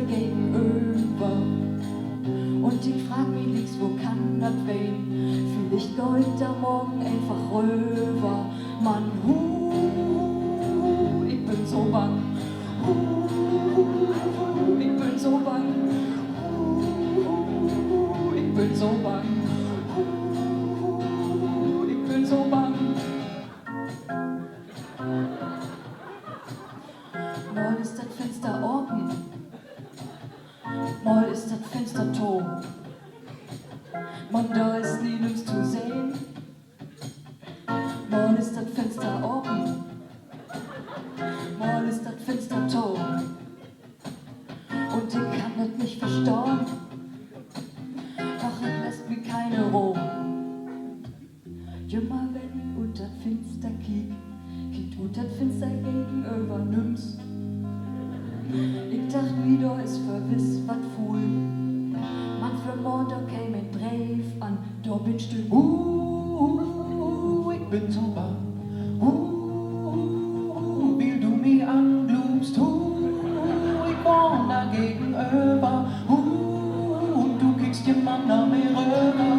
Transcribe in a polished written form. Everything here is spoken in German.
gegenüber. Und ich frag mich nix, wo kann das wehen? Vielleicht läuft da morgen einfach rüber. Mann, ich bin so bang. Ich bin so bang. Ich bin so bang. Ich bin so bang. Mal ist das Fenster offen, mal ist das Fenster tot. Man, da ist nie nichts zu sehen. Mal ist das Fenster offen, mal ist das Fenster tot. Und ich kann das nicht verstauen, doch es lässt mir keine Ruhe. Immer wenn ich unter Fenster kiek, kiekt unter Fenster gegenüber nimm's. Ich dacht wieder, ist verwiss wat voll. Manchmal morgen da käme ein Brief an, da bin ich still. Ich bin so bang. Will du mir anglubst? Ich wohne da gegenüber. Und du kriegst jemand nach mir rüber.